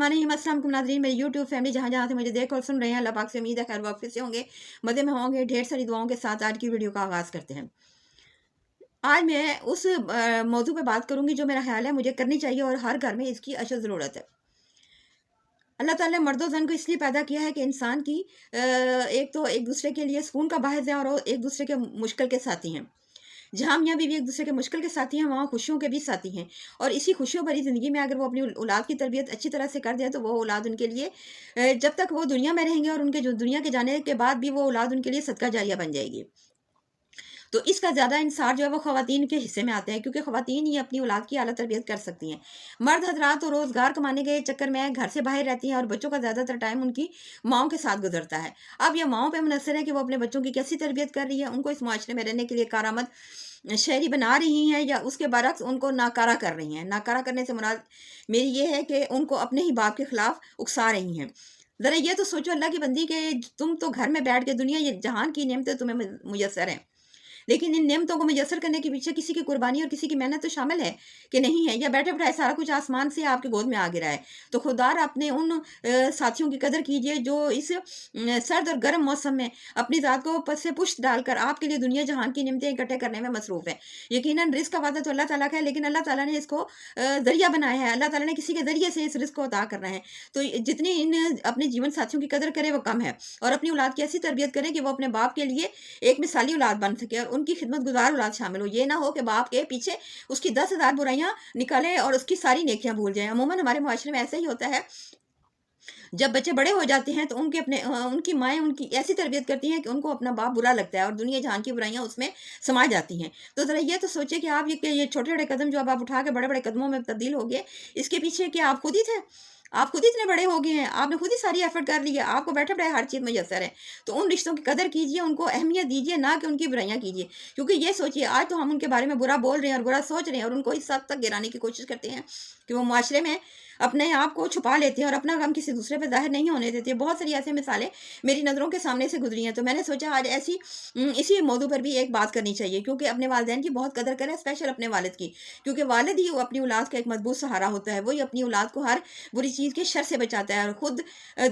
बिस्मिल्लाहिर्रहमानिर्रहीम। अस्सलाम वालेकुम नाज़रीन, मेरी यूट्यूब फैमिली जहाँ जहाँ से मुझे देख और सुन रहे हैं, अल्लाह पाक से उम्मीद है खैर वाक़ से होंगे, मज़े में होंगे। ढेर सारी दुआओं के साथ आज की वीडियो का आगाज़ करते हैं। आज मैं उस मौजू पे बात करूँगी जो मेरा ख्याल है मुझे करनी चाहिए और हर घर में इसकी अशद ज़रूरत है। अल्लाह ताला ने मर्द और ज़न को इसलिए पैदा किया है कि इंसान की एक तो एक दूसरे के लिए सुकून का बाहिस है और एक दूसरे के मुश्किल के साथी हैं। जहाँ मियाँ बीवी एक दूसरे के मुश्किल के साथी हैं, वहाँ खुशियों के भी साथी हैं। और इसी खुशियों भरी ज़िंदगी में अगर वो अपनी औलाद की तरबियत अच्छी तरह से कर दें तो वो औलाद उनके लिए जब तक वो दुनिया में रहेंगे और उनके जो दुनिया के जाने के बाद भी वो औलाद उनके लिए सदका जारिया बन जाएगी। तो इसका ज़्यादा इंसार जो है वो ख़वातीन के हिस्से में आते हैं, क्योंकि ख़वातीन ही अपनी औलाद की आला तरबियत कर सकती हैं। मर्द हज़रात तो रोज़गार कमाने के चक्कर में घर से बाहर रहती हैं और बच्चों का ज़्यादातर टाइम उनकी माँओं के साथ गुजरता है। अब यह माँओं पे मुनहसर है कि वो अपने बच्चों की कैसी तरबियत कर रही है, उनको इस माशरे में रहने के लिए कारआमद शहरी बना रही हैं या उसके बरक्स उनको नाकारा कर रही हैं। नाकारा करने से मुराद मेरी ये है कि उनको अपने ही बाप के ख़िलाफ़ उकसा रही हैं। ज़रा ये तो सोचो अल्लाह की बंदी के तुम तो घर में बैठ के दुनिया ये जहान की नेमतें तुम्हें मुयस्सर हैं, लेकिन इन नेमतों को मुयस्सर करने के पीछे किसी की कुर्बानी और किसी की मेहनत तो शामिल है कि नहीं है, या बैठे बैठाए सारा कुछ आसमान से आपके गोद में आ गिरा है। तो खुदार अपने उन साथियों की कदर कीजिए जो इस सर्द और गर्म मौसम में अपनी ज़ात को पस से पुष्ट डालकर आपके लिए दुनिया जहान की नेमतें इकट्ठे करने में मसरूफ़ है। यकीनन रिज़्क़ का वादा तो अल्लाह ताला का है, लेकिन अल्लाह ताला ने इसको ज़रिया बनाया है। अल्लाह ताला ने किसी के ज़रिए से इस रिज़्क़ को अता करना है। तो जितनी इन अपने जीवन साथियों की कदर करें वो कम है, और अपनी औलाद की ऐसी तरबियत करें कि वो अपने बाप के लिए एक मिसाली औलाद बन सके और उनकी खिदमत गुजार औलाद शामिल हो। ये ना हो कि बाप के पीछे उसकी 10,000 बुराइयां निकालें और उसकी सारी नेकियां भूल जाएं। अमूमन हमारे मुआशरे में ऐसा ही होता है। जब बच्चे बड़े हो जाते हैं तो उनकी माएँ उनकी ऐसी तरबियत करती हैं कि उनको अपना बाप बुरा लगता है और दुनिया जहान की बुराइयां उसमें समा जाती हैं। तो ज़रा ये तो सोचिए कि आप ये छोटे-छोटे कदम जो अब आप उठा के बड़े-बड़े कदमों में तब्दील हो गए, इसके पीछे क्या आप खुद ही थे? आप खुद ही इतने बड़े हो गए हैं, आपने खुद ही सारी एफर्ट कर ली है, आपको बैठे-बैठाए हर चीज़ मुयस्सर है। तो उन रिश्तों की कदर कीजिए, उनको अहमियत दीजिए, ना कि उनकी बुराइयाँ कीजिए। क्योंकि ये सोचिए आज तो हम उनके बारे में बुरा बोल रहे हैं और बुरा सोच रहे हैं और उनको इस हद तक गिराने की कोशिश करते हैं कि वो मुआशरे में अपने आप को छुपा लेते हैं और अपना गम किसी दूसरे पे ज़ाहिर नहीं होने देते। बहुत सारी ऐसी मिसालें मेरी नज़रों के सामने से गुजरी हैं। तो मैंने सोचा आज इसी मौजू पर भी एक बात करनी चाहिए, क्योंकि अपने वालिदैन की बहुत कदर करें, स्पेशल अपने वालिद की, क्योंकि वालिद ही अपनी औलाद का एक मजबूत सहारा होता है। वही अपनी औलाद को हर बुरी चीज़ के शर से बचाता है और खुद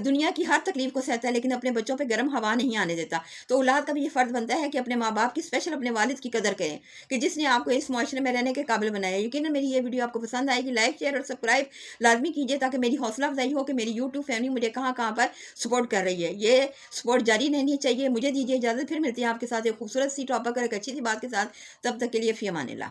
दुनिया की हर तकलीफ को सहता है, लेकिन अपने बच्चों पे गर्म हवा नहीं आने देता। तो औलाद का भी ये फ़र्ज़ बनता है कि अपने माँ बाप की, स्पेशल अपने वालिद की कदर करें कि जिसने आपको इस मुआशरे में रहने के काबिल बनाया। यकीनन मेरी ये वीडियो आपको पसंद आएगी। लाइक, शेयर और सब्सक्राइब लाज़मी कीजिए ताकि मेरी हौसला अफजाई हो कि मेरी यूट्यूब फैमिली मुझे कहाँ-कहाँ पर सपोर्ट कर रही है। ये सपोर्ट जारी रहनी चाहिए। मुझे दीजिए इजाज़त, फिर मिलते हैं आपके साथ एक खूबसूरत सी टॉपिक और एक अच्छी सी बात के साथ। तब तक के लिए फ़ी अमानिल्लाह।